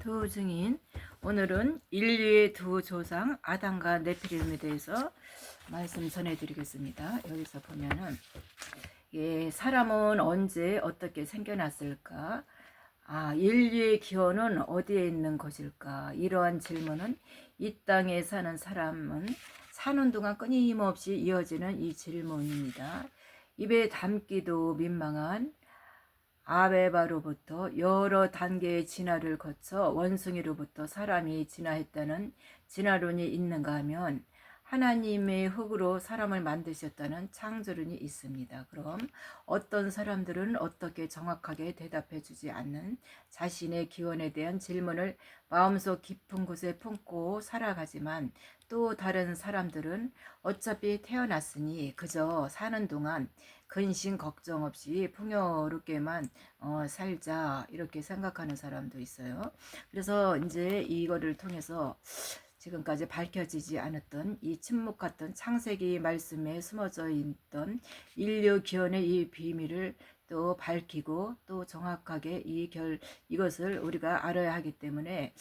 두 증인, 오늘은 인류의 두 조상 아담과 네피림에 대해서 말씀 전해드리겠습니다. 여기서 보면은 사람은 언제 어떻게 생겨났을까? 인류의 기원은 어디에 있는 것일까? 이러한 질문은 이 땅에 사는 사람은 사는 동안 끊임없이 이어지는 이 질문입니다. 입에 담기도 민망한 아베바로부터 여러 단계의 진화를 거쳐 원숭이로부터 사람이 진화했다는 진화론이 있는가 하면 하나님의 흙으로 사람을 만드셨다는 창조론이 있습니다. 그럼 어떤 사람들은 어떻게 정확하게 대답해 주지 않는 자신의 기원에 대한 질문을 마음속 깊은 곳에 품고 살아가지만, 또 다른 사람들은 어차피 태어났으니 그저 사는 동안 근심 걱정 없이 풍요롭게만 살자, 이렇게 생각하는 사람도 있어요. 그래서 이제 이거를 통해서 지금까지 밝혀지지 않았던 이 침묵 같던 창세기 말씀에 숨어져 있던 인류 기원의 이 비밀을 또 밝히고 또 정확하게 이것을 우리가 알아야 하기 때문에,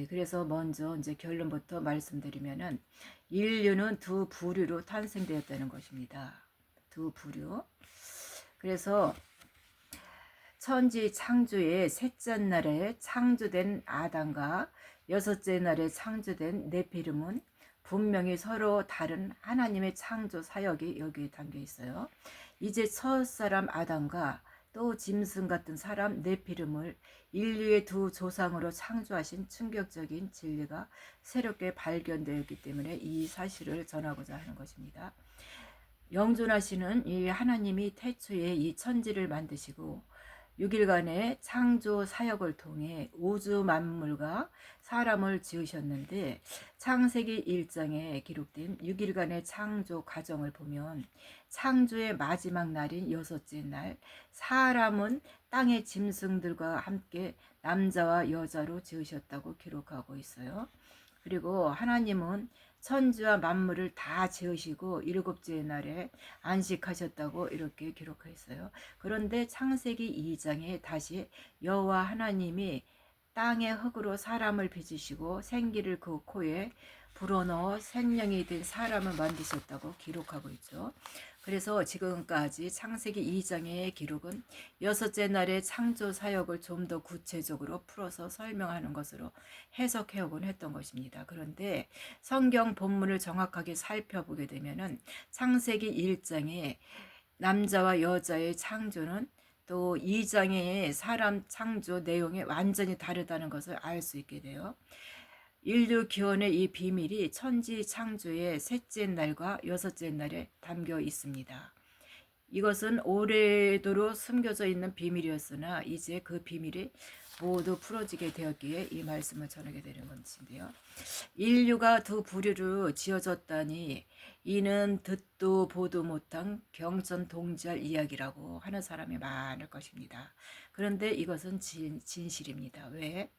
그래서 먼저 이제 결론부터 말씀드리면은 인류는 두 부류로 탄생되었다는 것입니다. 두 부류. 그래서 천지 창조의 셋째 날에 창조된 아담과 여섯째 날에 창조된 네피림은 분명히 서로 다른 하나님의 창조 사역이 여기에 담겨 있어요. 이제 첫사람 아담과 또 짐승 같은 사람 네피림을 인류의 두 조상으로 창조하신 충격적인 진리가 새롭게 발견되었기 때문에 이 사실을 전하고자 하는 것입니다. 영존하시는 이 하나님이 태초에 이 천지를 만드시고 6일간의 창조 사역을 통해 우주 만물과 사람을 지으셨는데, 창세기 1장에 기록된 6일간의 창조 과정을 보면 창조의 마지막 날인 여섯째 날, 사람은 땅의 짐승들과 함께 남자와 여자로 지으셨다고 기록하고 있어요. 그리고 하나님은 천지와 만물을 다 지으시고 일곱째 날에 안식하셨다고 이렇게 기록했어요. 그런데 창세기 2장에 다시 여호와 하나님이 땅의 흙으로 사람을 빚으시고 생기를 그 코에 불어넣어 생명이 된 사람을 만드셨다고 기록하고 있죠. 그래서 지금까지 창세기 2장의 기록은 여섯째 날의 창조 사역을 좀 더 구체적으로 풀어서 설명하는 것으로 해석해오곤 했던 것입니다. 그런데 성경 본문을 정확하게 살펴보게 되면은 창세기 1장에 남자와 여자의 창조는 또 2장의 사람 창조 내용이 완전히 다르다는 것을 알 수 있게 돼요. 인류 기원의 이 비밀이 천지 창조의 셋째 날과 여섯째 날에 담겨 있습니다. 이것은 오래도록 숨겨져 있는 비밀이었으나 이제 그 비밀이 모두 풀어지게 되었기에 이 말씀을 전하게 되는 것인데요. 인류가 두 부류로 지어졌다니 이는 듣도 보도 못한 경천동지할 이야기라고 하는 사람이 많을 것입니다. 그런데 이것은 진실입니다. 왜?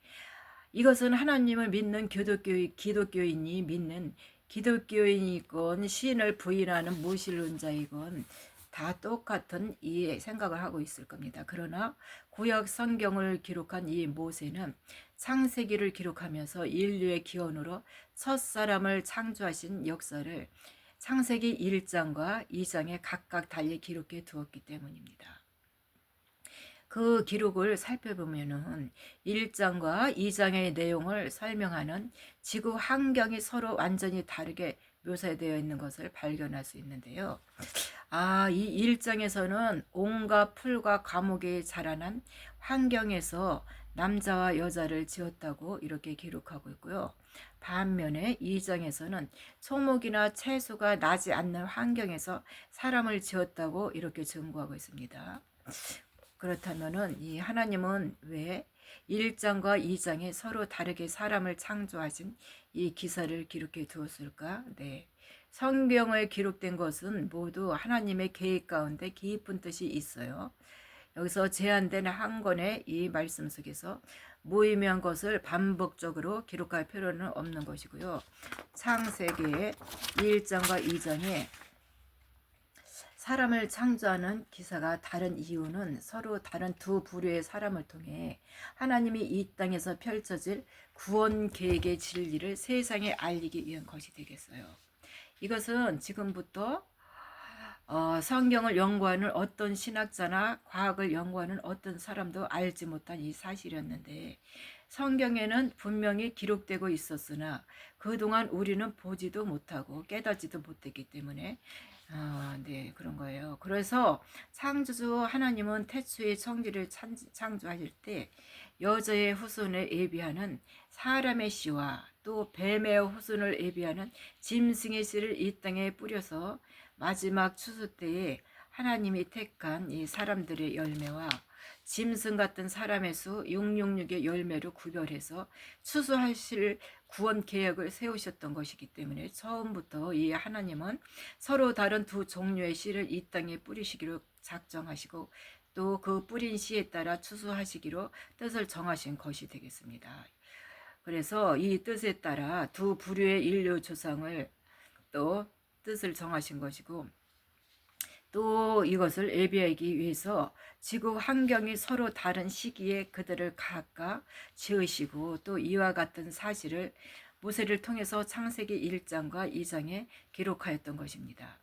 이것은 하나님을 믿는 기독교인이 믿는 기독교인이건 신을 부인하는 무신론자이건 다 똑같은 이 생각을 하고 있을 겁니다. 그러나 구약 성경을 기록한 이 모세는 창세기를 기록하면서 인류의 기원으로 첫사람을 창조하신 역사를 창세기 1장과 2장에 각각 달리 기록해 두었기 때문입니다. 그 기록을 살펴보면은 1장과 2장의 내용을 설명하는 지구 환경이 서로 완전히 다르게 묘사되어 있는 것을 발견할 수 있는데요. 이 1장에서는 온갖 풀과 과목이 자라난 환경에서 남자와 여자를 지었다고 이렇게 기록하고 있고요. 반면에 2장에서는 초목이나 채소가 나지 않는 환경에서 사람을 지었다고 이렇게 증거하고 있습니다. 그렇다면은 이 하나님은 왜 1장과 2장에 서로 다르게 사람을 창조하신 이 기사를 기록해 두었을까? 성경에 기록된 것은 모두 하나님의 계획 가운데 깊은 뜻이 있어요. 여기서 제한된 한 권의 이 말씀 속에서 무의미한 것을 반복적으로 기록할 필요는 없는 것이고요. 창세기의 1장과 2장에 사람을 창조하는 기사가 다른 이유는 서로 다른 두 부류의 사람을 통해 하나님이 이 땅에서 펼쳐질 구원 계획의 진리를 세상에 알리기 위한 것이 되겠어요. 이것은 지금부터 성경을 연구하는 어떤 신학자나 과학을 연구하는 어떤 사람도 알지 못한 이 사실이었는데, 성경에는 분명히 기록되고 있었으나 그동안 우리는 보지도 못하고 깨닫지도 못했기 때문에 네, 그런 거예요. 그래서 창조주 하나님은 태초에 천지를 창조하실 때 여자의 후손을 예비하는 사람의 씨와 또 뱀의 후손을 예비하는 짐승의 씨를 이 땅에 뿌려서 마지막 추수 때에 하나님이 택한 이 사람들의 열매와 짐승 같은 사람의 수 666의 열매로 구별해서 추수하실 구원 계획을 세우셨던 것이기 때문에 처음부터 이 하나님은 서로 다른 두 종류의 씨를 이 땅에 뿌리시기로 작정하시고 또 그 뿌린 씨에 따라 추수하시기로 뜻을 정하신 것이 되겠습니다. 그래서 이 뜻에 따라 두 부류의 인류 조상을 또 뜻을 정하신 것이고, 또 이것을 예비하기 위해서 지구 환경이 서로 다른 시기에 그들을 각각 지으시고, 또 이와 같은 사실을 모세를 통해서 창세기 1장과 2장에 기록하였던 것입니다.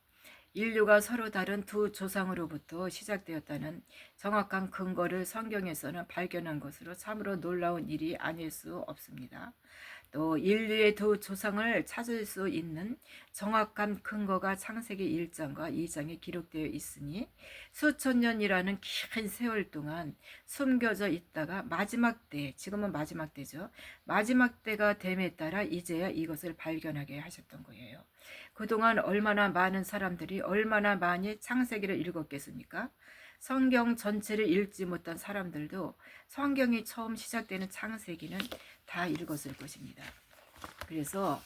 인류가 서로 다른 두 조상으로부터 시작되었다는 정확한 근거를 성경에서는 발견한 것으로 참으로 놀라운 일이 아닐 수 없습니다. 또 인류의 두 조상을 찾을 수 있는 정확한 근거가 창세기 1장과 2장에 기록되어 있으니 수천 년이라는 긴 세월 동안 숨겨져 있다가 마지막 때, 지금은 마지막 때죠. 마지막 때가 됨에 따라 이제야 이것을 발견하게 하셨던 거예요. 그동안 얼마나 많은 사람들이 얼마나 많이 창세기를 읽었겠습니까? 성경 전체를 읽지 못한 사람들도 성경이 처음 시작되는 창세기는 다 읽었을 것입니다. 그래서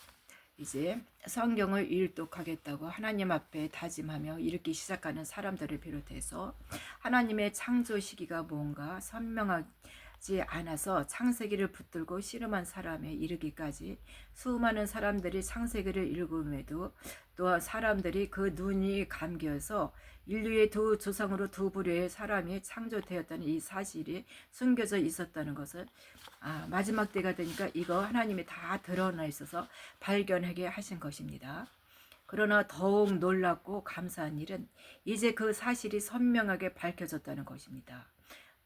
이제 성경을 일독하겠다고 하나님 앞에 다짐하며 읽기 시작하는 사람들을 비롯해서 하나님의 창조 시기가 뭔가 선명하지 않아서 창세기를 붙들고 씨름한 사람에 이르기까지 수많은 사람들이 창세기를 읽음에도 또한 사람들이 그 눈이 감겨서 인류의 두 조상으로 두 부류의 사람이 창조되었다는 이 사실이 숨겨져 있었다는 것을 마지막 때가 되니까 이거 하나님이 다 드러나 있어서 발견하게 하신 것입니다. 그러나 더욱 놀랍고 감사한 일은 이제 그 사실이 선명하게 밝혀졌다는 것입니다.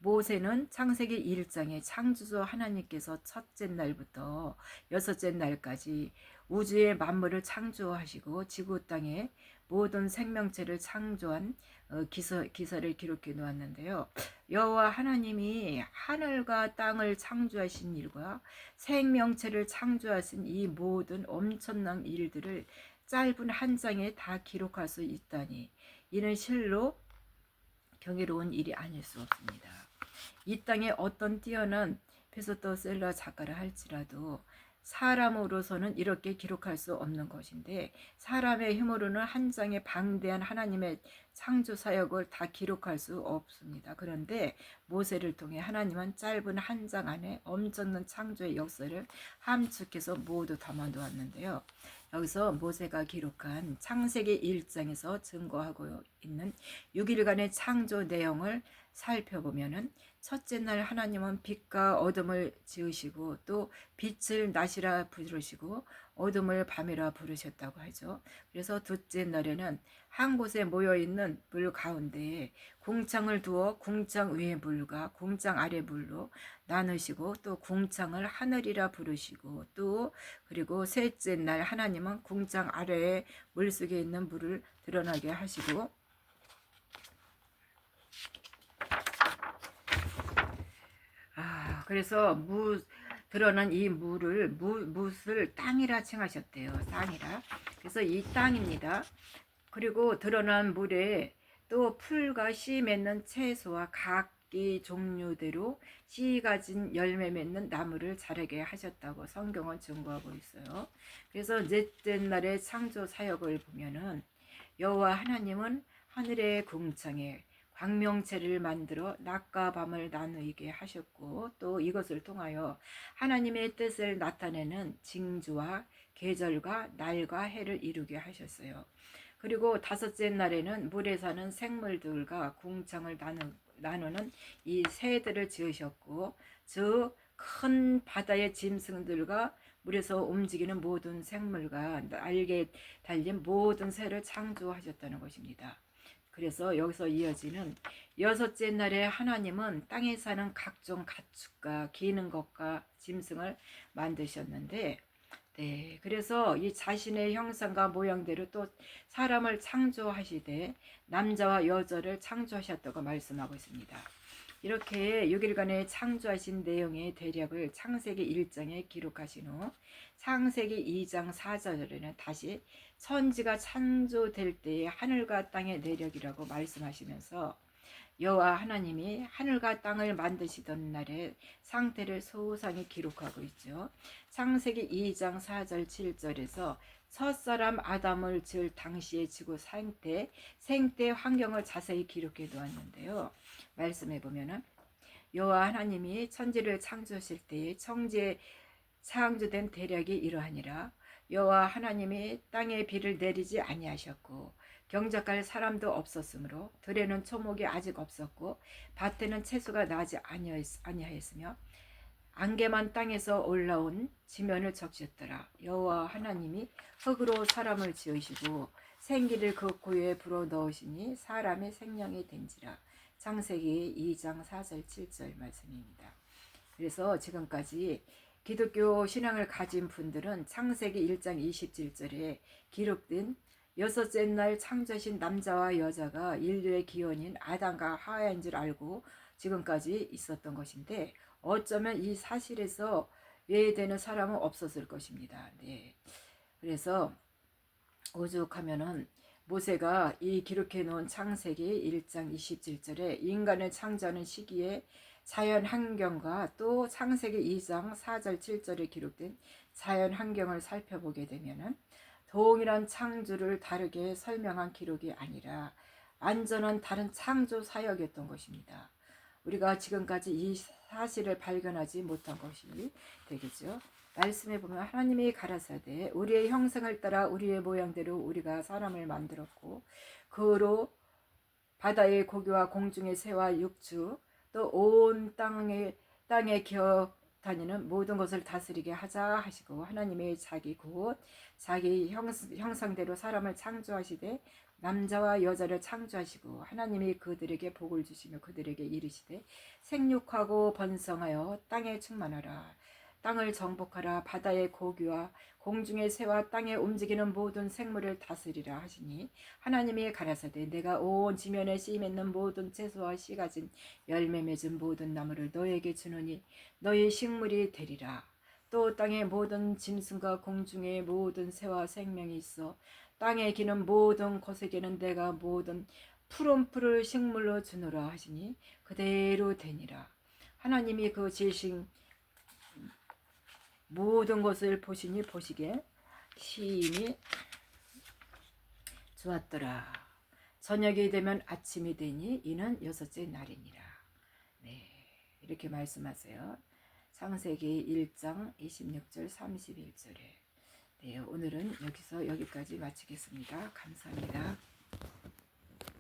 모세는 창세기 1장에 창조주 하나님께서 첫째 날부터 여섯째 날까지 우주의 만물을 창조하시고 지구 땅에 모든 생명체를 창조한 기사를 기록해 놓았는데요. 여호와 하나님이 하늘과 땅을 창조하신 일과 생명체를 창조하신 이 모든 엄청난 일들을 짧은 한 장에 다 기록할 수 있다니 이는 실로 경이로운 일이 아닐 수 없습니다. 이 땅에 어떤 뛰어난 베스트셀러 작가를 할지라도 사람으로서는 이렇게 기록할 수 없는 것인데, 사람의 힘으로는 한 장의 방대한 하나님의 창조 사역을 다 기록할 수 없습니다. 그런데 모세를 통해 하나님은 짧은 한 장 안에 엄청난 창조의 역사를 함축해서 모두 담아 놓았는데요. 여기서 모세가 기록한 창세기 1장에서 증거하고 있는 6일간의 창조 내용을 살펴보면은, 첫째 날 하나님은 빛과 어둠을 지으시고 또 빛을 낮이라 부르시고 어둠을 밤이라 부르셨다고 하죠. 그래서 둘째 날에는 한 곳에 모여있는 물 가운데에 궁창을 두어 궁창 위의 물과 궁창 아래 물로 나누시고 또 궁창을 하늘이라 부르시고 또 그리고 셋째 날 하나님은 궁창 아래에 물속에 있는 물을 드러나게 하시고, 그래서 드러난 이 무을 땅이라 칭하셨대요. 땅이라. 그래서 이 땅입니다. 그리고 드러난 물에 또 풀과 씨 맺는 채소와 각기 종류대로 씨 가진 열매 맺는 나무를 자라게 하셨다고 성경은 증거하고 있어요. 그래서 넷째 날의 창조 사역을 보면은 여호와 하나님은 하늘의 궁창에 광명체를 만들어 낮과 밤을 나누게 하셨고, 또 이것을 통하여 하나님의 뜻을 나타내는 징조와 계절과 날과 해를 이루게 하셨어요. 그리고 다섯째 날에는 물에 사는 생물들과 궁창을 나누는 이 새들을 지으셨고 저 큰 바다의 짐승들과 물에서 움직이는 모든 생물과 날개 달린 모든 새를 창조하셨다는 것입니다. 그래서 여기서 이어지는 여섯째 날에 하나님은 땅에 사는 각종 가축과 기는 것과 짐승을 만드셨는데, 네, 그래서 이 자신의 형상과 모양대로 또 사람을 창조하시되 남자와 여자를 창조하셨다고 말씀하고 있습니다. 이렇게 6일간의 창조하신 내용의 대략을 창세기 1장에 기록하신 후 창세기 2장 4절에는 다시 천지가 창조될 때의 하늘과 땅의 내력이라고 말씀하시면서 여호와 하나님이 하늘과 땅을 만드시던 날의 상태를 소상히 기록하고 있죠. 창세기 2장 4절 7절에서 첫사람 아담을 지을 당시의 지구 생태 환경을 자세히 기록해 놓았는데요. 말씀해 보면은 여호와 하나님이 천지를 창조하실 때에 청지에 창조된 대략이 이러하니라. 여호와 하나님이 땅에 비를 내리지 아니하셨고 경작할 사람도 없었으므로 들에는 초목이 아직 없었고 밭에는 채소가 나지 아니하였으며 안개만 땅에서 올라온 지면을 적셨더라. 여호와 하나님이 흙으로 사람을 지으시고 생기를 그 고유에 불어 넣으시니 사람의 생명이 된지라. 창세기 2장 4절 7절 말씀입니다. 그래서 지금까지 기독교 신앙을 가진 분들은 창세기 1장 27절에 기록된 여섯째 날 창조하신 남자와 여자가 인류의 기원인 아담과 하와인 줄 알고 지금까지 있었던 것인데 어쩌면 이 사실에서 외되는 사람은 없었을 것입니다. 네. 그래서 오죽하면은 모세가 이 기록해 놓은 창세기 1장 27절에 인간을 창조하는 시기에 자연 환경과 또 창세기 2장 4절 7절에 기록된 자연 환경을 살펴보게 되면은 동일한 창조를 다르게 설명한 기록이 아니라 완전한 다른 창조 사역이었던 것입니다. 우리가 지금까지 이 사실을 발견하지 못한 것이 되겠죠. 말씀에 보면 하나님이 가라사대 우리의 형상을 따라 우리의 모양대로 우리가 사람을 만들었고 그로 바다의 고기와 공중의 새와 육축 또 온 땅에 기어 다니는 모든 것을 다스리게 하자 하시고 하나님의 자기 형상대로 사람을 창조하시되 남자와 여자를 창조하시고 하나님이 그들에게 복을 주시며 그들에게 이르시되 생육하고 번성하여 땅에 충만하라. 땅을 정복하라. 바다의 고기와 공중의 새와 땅에 움직이는 모든 생물을 다스리라 하시니 하나님이 가라사대 내가 온 지면에 씨 맺는 모든 채소와 씨 가진 열매 맺은 모든 나무를 너에게 주노니 너희 식물이 되리라. 또 땅의 모든 짐승과 공중의 모든 새와 생명이 있어 땅에 기는 모든 것에게는 내가 모든 푸른 풀을 식물로 주노라 하시니 그대로 되니라. 하나님이 그 지으신 모든 것을 보시니 보시기에 시인이 좋았더라. 저녁이 되면 아침이 되니 이는 여섯째 날이니라. 네, 이렇게 말씀하세요. 창세기 1장 26절 31절에 네, 오늘은 여기서 여기까지 마치겠습니다. 감사합니다.